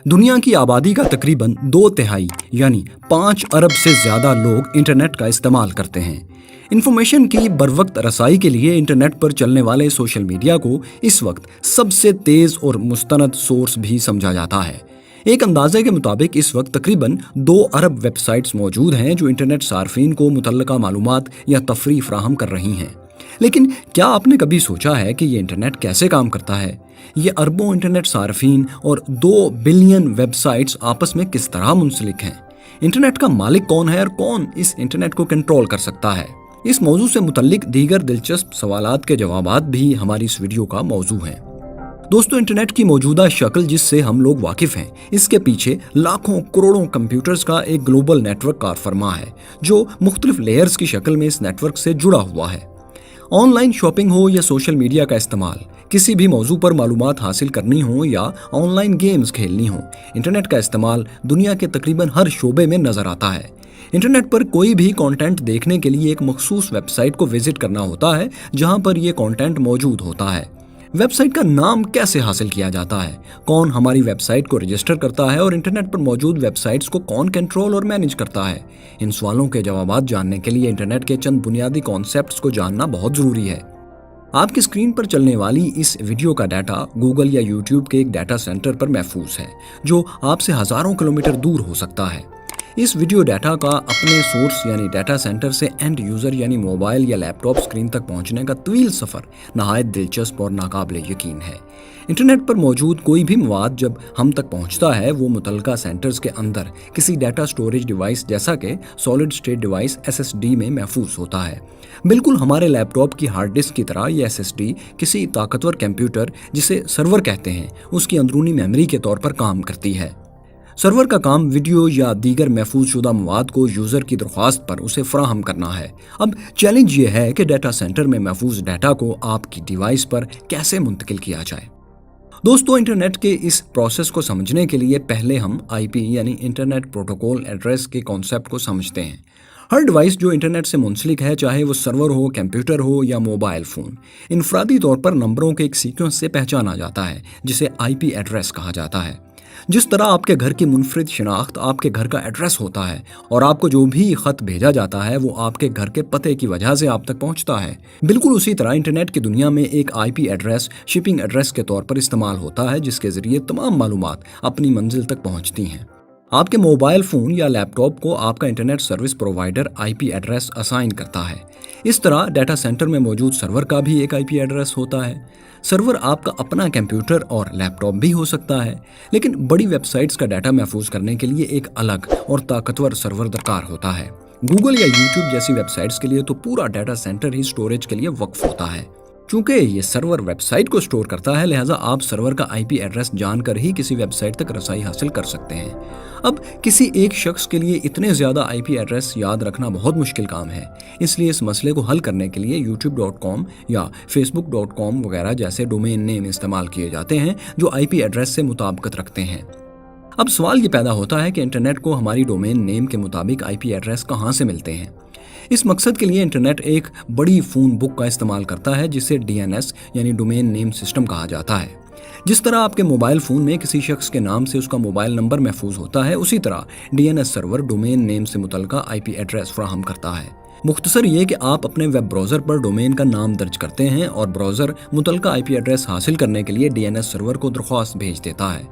दुनिया की आबादी का तकरीबन 2/3 यानी 5 अरब से ज़्यादा लोग इंटरनेट का इस्तेमाल करते हैं। इंफॉर्मेशन की बरवक्त रसाई के लिए इंटरनेट पर चलने वाले सोशल मीडिया को इस वक्त सबसे तेज़ और मुस्तनद सोर्स भी समझा जाता है। एक अंदाजे के मुताबिक इस वक्त तकरीबन 2 अरब वेबसाइट्स मौजूद हैं जो इंटरनेट सार्फिन को मुतल्लका मालूमात या तफरीह फराहम कर रही हैं। लेकिन क्या आपने कभी सोचा है कि ये इंटरनेट कैसे काम करता है? ये अरबों इंटरनेट सार्फिन और 2 बिलियन वेबसाइट्स आपस में किस तरह मुंसलिक हैं? इंटरनेट का मालिक कौन है और कौन इस इंटरनेट को कंट्रोल कर सकता है? इस मौजू से मुतल्लिक दीगर दिलचस्प सवालात के जवाबात भी हमारी इस वीडियो का मौजू हैं। दोस्तों, इंटरनेट की मौजूदा शक्ल जिससे हम लोग वाकिफ हैं, इसके पीछे लाखों करोड़ों कंप्यूटर्स का एक ग्लोबल नेटवर्क कार फरमा है जो मुख्तलिफ लेयर्स की शक्ल में इस नेटवर्क से जुड़ा हुआ है। ऑनलाइन शॉपिंग हो या सोशल मीडिया का इस्तेमाल, किसी भी मौजू पर मालूमात हासिल करनी हो या ऑनलाइन गेम्स खेलनी हो, इंटरनेट का इस्तेमाल दुनिया के तकरीबन हर शोबे में नजर आता है। इंटरनेट पर कोई भी कंटेंट देखने के लिए एक मखसूस वेबसाइट को विजिट करना होता है जहां पर यह कंटेंट मौजूद होता है। वेबसाइट का नाम कैसे हासिल किया जाता है, कौन हमारी वेबसाइट को रजिस्टर करता है और इंटरनेट पर मौजूद वेबसाइट्स को कौन कंट्रोल और मैनेज करता है, इन सवालों के जवाब जानने के लिए इंटरनेट के चंद बुनियादी कॉन्सेप्ट्स को जानना बहुत ज़रूरी है। आपकी स्क्रीन पर चलने वाली इस वीडियो का डाटा गूगल या यूट्यूब के एक डाटा सेंटर पर महफूज है जो आपसे हज़ारों किलोमीटर दूर हो सकता है। इस वीडियो डाटा का अपने सोर्स यानी डाटा सेंटर से एंड यूज़र यानी मोबाइल या लैपटॉप स्क्रीन तक पहुंचने का तवील सफ़र नहायत दिलचस्प और नाकाबिले यकीन है। इंटरनेट पर मौजूद कोई भी मवाद जब हम तक पहुंचता है वो मुतल्लका सेंटर्स के अंदर किसी डाटा स्टोरेज डिवाइस जैसा कि सॉलिड स्टेट डिवाइस SSD में महफूज होता है। बिल्कुल हमारे लैपटॉप की हार्ड डिस्क की तरह ये SSD किसी ताकतवर कंप्यूटर जिसे सर्वर कहते हैं उसकी अंदरूनी मेमोरी के तौर पर काम करती है। सर्वर का काम वीडियो या दीगर महफूज शुदा मवाद को यूज़र की दरख्वास्त पर उसे फराहम करना है। अब चैलेंज ये है कि डाटा सेंटर में महफूज डाटा को आपकी डिवाइस पर कैसे मुंतकिल किया जाए। दोस्तों, इंटरनेट के इस प्रोसेस को समझने के लिए पहले हम IP यानी इंटरनेट प्रोटोकॉल एड्रेस के कॉन्सेप्ट को समझते हैं। हर डिवाइस जो इंटरनेट से मुंसलिक है, चाहे वो सर्वर हो, कंप्यूटर हो या मोबाइल फ़ोन, इनफरादी तौर पर नंबरों के एक सीक्वेंस से पहचाना जाता है जिसे IP एड्रेस कहा जाता है। जिस तरह आपके घर की मुनफरिद शिनाख्त आपके घर का एड्रेस होता है और आपको जो भी ख़त भेजा जाता है वो आपके घर के पते की वजह से आप तक पहुंचता है, बिल्कुल उसी तरह इंटरनेट की दुनिया में एक IP एड्रेस शिपिंग एड्रेस के तौर पर इस्तेमाल होता है जिसके ज़रिए तमाम मालूमात अपनी मंजिल तक पहुंचती हैं। आपके मोबाइल फ़ोन या लैपटॉप को आपका internet service provider IP address assign करता है। इस तरह डाटा सेंटर में मौजूद सर्वर का भी एक IP एड्रेस होता है। सर्वर आपका अपना कंप्यूटर और लैपटॉप भी हो सकता है, लेकिन बड़ी वेबसाइट्स का डाटा महफूज करने के लिए एक अलग और ताकतवर सर्वर दरकार होता है। गूगल या यूट्यूब जैसी वेबसाइट्स के लिए तो पूरा डाटा सेंटर ही स्टोरेज के लिए वक्फ होता है। चूंकि ये सर्वर वेबसाइट को स्टोर करता है, लिहाजा आप सर्वर का IP एड्रेस जानकर ही किसी वेबसाइट तक रसाई हासिल कर सकते हैं। अब किसी एक शख्स के लिए इतने ज़्यादा IP एड्रेस याद रखना बहुत मुश्किल काम है, इसलिए इस मसले को हल करने के लिए youtube.com या facebook.com वगैरह जैसे डोमेन नेम इस्तेमाल किए जाते हैं जो IP एड्रेस से मुताबिकत रखते हैं। अब सवाल ये पैदा होता है कि इंटरनेट को हमारी डोमेन नेम के मुताबिक IP एड्रेस कहाँ से मिलते हैं। इस मकसद के लिए इंटरनेट एक बड़ी फ़ोन बुक का इस्तेमाल करता है जिसे DNS यानी डोमेन नेम सिस्टम कहा जाता है। जिस तरह आपके मोबाइल फ़ोन में किसी शख्स के नाम से उसका मोबाइल नंबर महफूज होता है, उसी तरह DNS सर्वर डोमेन नेम से मुतल्लका IP एड्रेस फराहम करता है। मुख्तसर ये कि आप अपने वेब ब्राउज़र पर डोमेन का नाम दर्ज करते हैं और ब्राउज़र मुतल्लका IP एड्रेस हासिल करने के लिए DNS सर्वर को दरख्वास्त भेज देता है।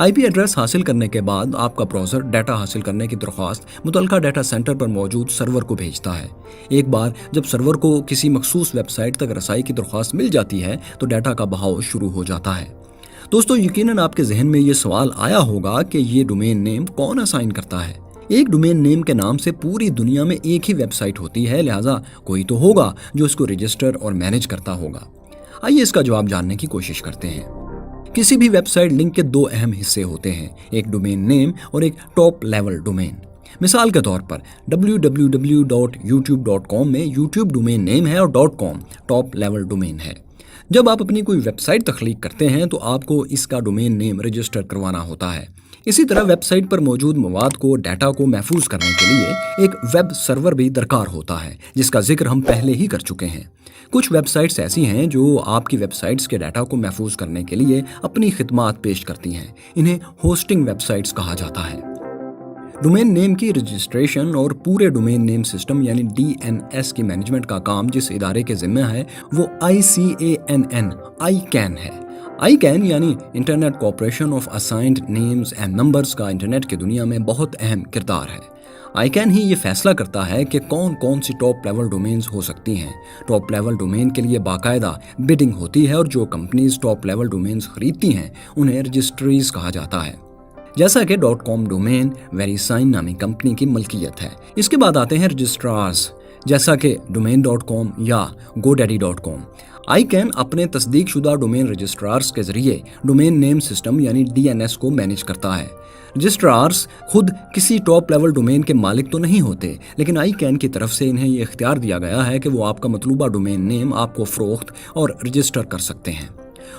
IP एड्रेस हासिल करने के बाद आपका ब्राउज़र डाटा हासिल करने की दरख्वास्त मुतल्लका डाटा सेंटर पर मौजूद सर्वर को भेजता है। एक बार जब सर्वर को किसी मखसूस वेबसाइट तक रसाई की दरख्वास्त मिल जाती है तो डाटा का बहाव शुरू हो जाता है। दोस्तों, यकीनन आपके जहन में ये सवाल आया होगा कि ये डोमेन नेम कौन असाइन करता है। एक डोमेन नेम के नाम से पूरी दुनिया में एक ही वेबसाइट होती है, लिहाजा कोई तो होगा जो इसको रजिस्टर और मैनेज करता होगा। आइए इसका जवाब जानने की कोशिश करते हैं। किसी भी वेबसाइट लिंक के 2 अहम हिस्से होते हैं, एक डोमेन नेम और एक टॉप लेवल डोमेन। मिसाल के तौर पर www.youtube.com में YouTube डोमेन नेम है और .com टॉप लेवल डोमेन है। जब आप अपनी कोई वेबसाइट तख्लीक करते हैं तो आपको इसका डोमेन नेम रजिस्टर करवाना होता है। इसी तरह वेबसाइट पर मौजूद मवाद को डाटा को महफूज करने के लिए एक वेब सर्वर भी दरकार होता है, जिसका जिक्र हम पहले ही कर चुके हैं। कुछ वेबसाइट्स ऐसी हैं जो आपकी वेबसाइट्स के डाटा को महफूज करने के लिए अपनी खिदमात पेश करती हैं। इन्हें होस्टिंग वेबसाइट्स कहा जाता है। डोमेन नेम की रजिस्ट्रेशन और पूरे डोमेन नेम सिस्टम यानी DNS की मैनेजमेंट का काम जिस इदारे के जिम्मे है वो ICANN है। ICANN यानी internet corporation of assigned names and numbers का इंटरनेट की दुनिया में बहुत अहम किरदार है। ICANN ही ये फैसला करता है कि कौन कौन सी टॉप लेवल डोमेन्स हो सकती हैं। टॉप लेवल डोमेन के लिए बाकायदा बिडिंग होती है और जो कंपनीज टॉप लेवल डोमेन्स खरीदती हैं उन्हें रजिस्ट्रीज कहा जाता है। जैसा कि .com डोमेन वेरीसाइन नामी कंपनी की मलकियत है। इसके बाद आते हैं रजिस्ट्रार्स जैसा कि domain.com या godaddy.com। ICANN अपने तस्दीक शुदा डोमेन रजिस्ट्रार्स के जरिए डोमेन नेम सिस्टम यानी DNS को मैनेज करता है। रजिस्ट्रार्स खुद किसी टॉप लेवल डोमेन के मालिक तो नहीं होते, लेकिन ICANN की तरफ से इन्हें यह इख्तियार दिया गया है कि वो आपका मतलूबा डोमेन नेम आपको फरोख्त और रजिस्टर कर सकते हैं।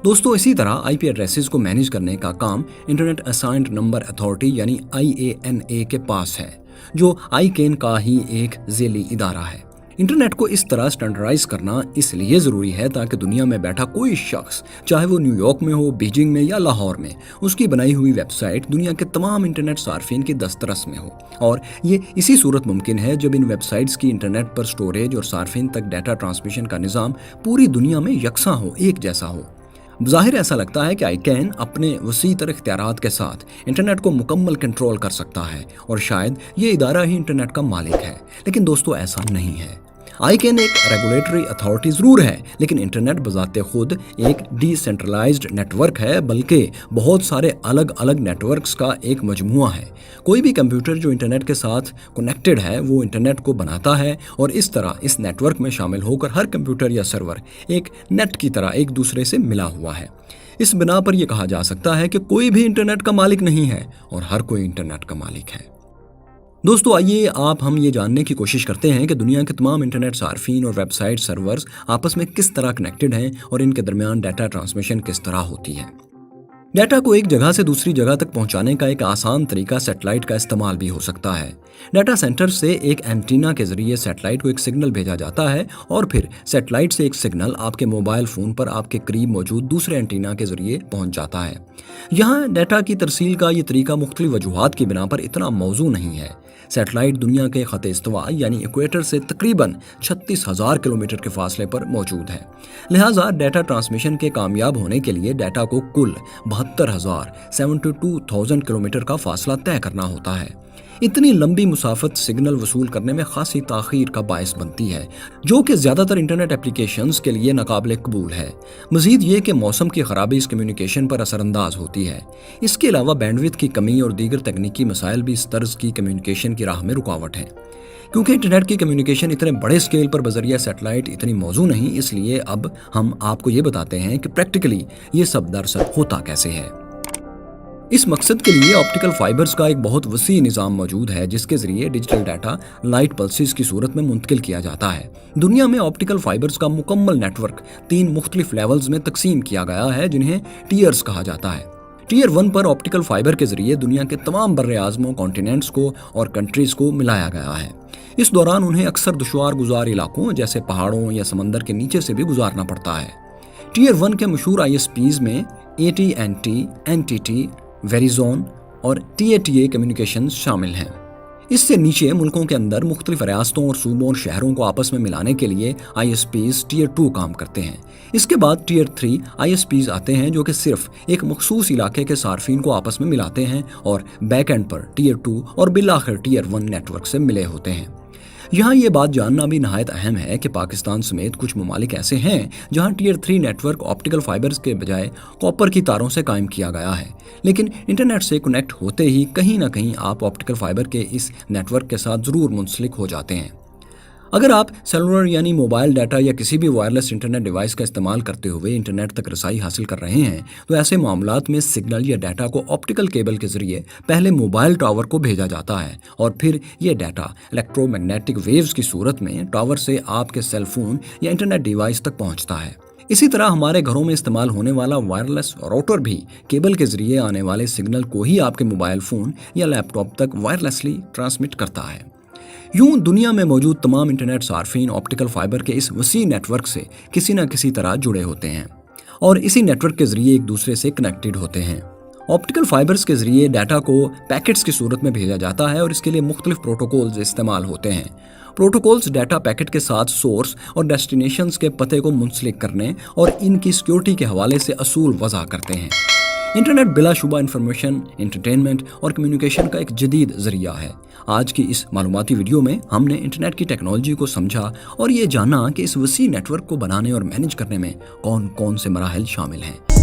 दोस्तों, इसी तरह IP एड्रेसेस को मैनेज करने का काम इंटरनेट असाइंड नंबर अथॉरिटी यानी IANA के पास है, जो ICANN का ही एक ज़ेली इदारा है। इंटरनेट को इस तरह स्टैंडर्डाइज करना इसलिए ज़रूरी है ताकि दुनिया में बैठा कोई शख्स, चाहे वो न्यूयॉर्क में हो, बीजिंग में या लाहौर में, उसकी बनाई हुई वेबसाइट दुनिया के तमाम इंटरनेट सार्फिन की दस्तरस में हो। और ये इसी सूरत मुमकिन है जब इन वेबसाइट्स की इंटरनेट पर स्टोरेज और सार्फिन तक डाटा ट्रांसमिशन का निज़ाम पूरी दुनिया में यकसा हो, एक जैसा हो। ज़ाहिर ऐसा लगता है कि ICANN अपने वसी तर इख्तियारात के साथ इंटरनेट को मुकम्मल कंट्रोल कर सकता है और शायद ये इदारा ही इंटरनेट का मालिक है, लेकिन दोस्तों ऐसा नहीं है। ICANN एक रेगुलेटरी अथॉरिटी ज़रूर है, लेकिन इंटरनेट बजाते खुद एक डिसेंट्रलाइज्ड नेटवर्क है, बल्कि बहुत सारे अलग अलग नेटवर्क्स का एक मजमुआ है। कोई भी कंप्यूटर जो इंटरनेट के साथ कनेक्टेड है वो इंटरनेट को बनाता है और इस तरह इस नेटवर्क में शामिल होकर हर कंप्यूटर या सर्वर एक नेट की तरह एक दूसरे से मिला हुआ है। इस बिना पर यह कहा जा सकता है कि कोई भी इंटरनेट का मालिक नहीं है और हर कोई इंटरनेट का मालिक है। दोस्तों, आइए हम ये जानने की कोशिश करते हैं कि दुनिया के तमाम इंटरनेट सार्फिन और वेबसाइट सर्वर्स आपस में किस तरह कनेक्टेड हैं और इनके दरमियान डाटा ट्रांसमिशन किस तरह होती है। डाटा को एक जगह से दूसरी जगह तक पहुंचाने का एक आसान तरीका सैटेलाइट का इस्तेमाल भी हो सकता है। डाटा सेंटर से एक एंटीना के जरिए सैटेलाइट को एक सिग्नल भेजा जाता है और फिर सैटेलाइट से एक सिग्नल आपके मोबाइल फ़ोन पर आपके करीब मौजूद दूसरे एंटीना के जरिए पहुंच जाता है। यहाँ डाटा की तरसील का ये तरीका मुख्तलिफ वजूहात की बिना पर इतना मौजू नहीं है। सैटेलाइट दुनिया के ख़त इस्तवा यानी इक्वेटर से तकरीबन 36,000 किलोमीटर के फासले पर मौजूद है। लिहाजा डाटा ट्रांसमिशन के कामयाब होने के लिए डाटा को कुल 72,000 किलोमीटर का फासला तय करना होता है। इतनी लंबी मुसाफत सिग्नल वसूल करने में खासी ताख़ीर का बायस बनती है, जो कि ज़्यादातर इंटरनेट एप्लीकेशंस के लिए नाकाबिल कबूल है। मज़ीद ये कि मौसम की ख़राबी इस कम्युनिकेशन पर असरअंदाज होती है। इसके अलावा बैंडविड्थ की कमी और दीगर तकनीकी मसाइल भी इस तर्ज की कम्युनिकेशन की राह में रुकावट है। क्योंकि इंटरनेट की कम्युनिकेशन इतने बड़े स्केल पर बजरिया सैटेलाइट इतनी मौजू नहीं, इसलिए अब हम आपको ये बताते हैं कि प्रैक्टिकली ये सब दरअसल होता कैसे है। इस मकसद के लिए ऑप्टिकल फाइबर्स का एक बहुत वसी निज़ाम मौजूद है, जिसके ज़रिए डिजिटल डाटा लाइट पल्सेस की सूरत में मुंतकिल किया जाता है। दुनिया में ऑप्टिकल फाइबर्स का मुकम्मल नेटवर्क 3 मुख्तलिफ लेवल्स में तकसीम किया गया है, जिन्हें टीयर्स कहा जाता है। टीयर 1 पर ऑप्टिकल फाइबर के जरिए दुनिया के तमाम बर्रे आज़मों, कॉन्टिनेंट्स को और कंट्रीज़ को मिलाया गया है। इस दौरान उन्हें अक्सर दुश्वार गुजार इलाकों जैसे पहाड़ों या समंदर के नीचे से भी गुजारना पड़ता है। टीयर 1 के मशहूर ISPs में AT&T, NTT, वेरिज़ोन और TATA कम्युनिकेशंस शामिल हैं। इससे नीचे मुल्कों के अंदर मुख्तलिफ रियासतों और सूबों और शहरों को आपस में मिलाने के लिए ISPs टीयर 2 काम करते हैं। इसके बाद टीयर 3 ISPs आते हैं, जो कि सिर्फ एक मखसूस इलाके के सार्फिन को आपस में मिलाते हैं और बैक एंड पर टीयर 2 और बिलाखिर टीयर 1 नेटवर्क से मिले होते हैं। यहाँ ये बात जानना भी नहायत अहम है कि पाकिस्तान समेत कुछ ममालिक ऐसे हैं जहाँ टीयर 3 नेटवर्क ऑप्टिकल फाइबर्स के बजाय कॉपर की तारों से कायम किया गया है, लेकिन इंटरनेट से कनेक्ट होते ही कहीं ना कहीं आप ऑप्टिकल फाइबर के इस नेटवर्क के साथ ज़रूर मुंसलिक हो जाते हैं। अगर आप सेलुलर यानी मोबाइल डाटा या किसी भी वायरलेस इंटरनेट डिवाइस का इस्तेमाल करते हुए इंटरनेट तक रसाई हासिल कर रहे हैं, तो ऐसे मामलात में सिग्नल या डाटा को ऑप्टिकल केबल के जरिए पहले मोबाइल टावर को भेजा जाता है और फिर ये डाटा इलेक्ट्रोमैग्नेटिक वेव्स की सूरत में टावर से आपके सेल फोन या इंटरनेट डिवाइस तक पहुंचता है। इसी तरह हमारे घरों में इस्तेमाल होने वाला वायरलेस राउटर भी केबल के जरिए आने वाले सिग्नल को ही आपके मोबाइल फ़ोन या लैपटॉप तक वायरलेसली ट्रांसमिट करता है। यूं दुनिया में मौजूद तमाम इंटरनेट सार्फिन ऑप्टिकल फाइबर के इस वसी नेटवर्क से किसी न किसी तरह जुड़े होते हैं और इसी नेटवर्क के जरिए एक दूसरे से कनेक्टेड होते हैं। ऑप्टिकल फाइबर्स के जरिए डाटा को पैकेट्स की सूरत में भेजा जाता है और इसके लिए मुख्तलिफ प्रोटोकॉल्स इस्तेमाल होते हैं। प्रोटोकॉल्स डाटा पैकेट के साथ सोर्स और डेस्टिनेशंस के पते को मुंसलिक करने और इनकी सिक्योरिटी के हवाले से असूल वज़ा करते हैं। इंटरनेट बिलाशुबा इंफॉर्मेशन, एंटरटेनमेंट और कम्युनिकेशन का एक जदीद ज़रिया है। आज की इस मालूमाती वीडियो में हमने इंटरनेट की टेक्नोलॉजी को समझा और ये जाना कि इस वसी नेटवर्क को बनाने और मैनेज करने में कौन कौन से मराहल शामिल हैं।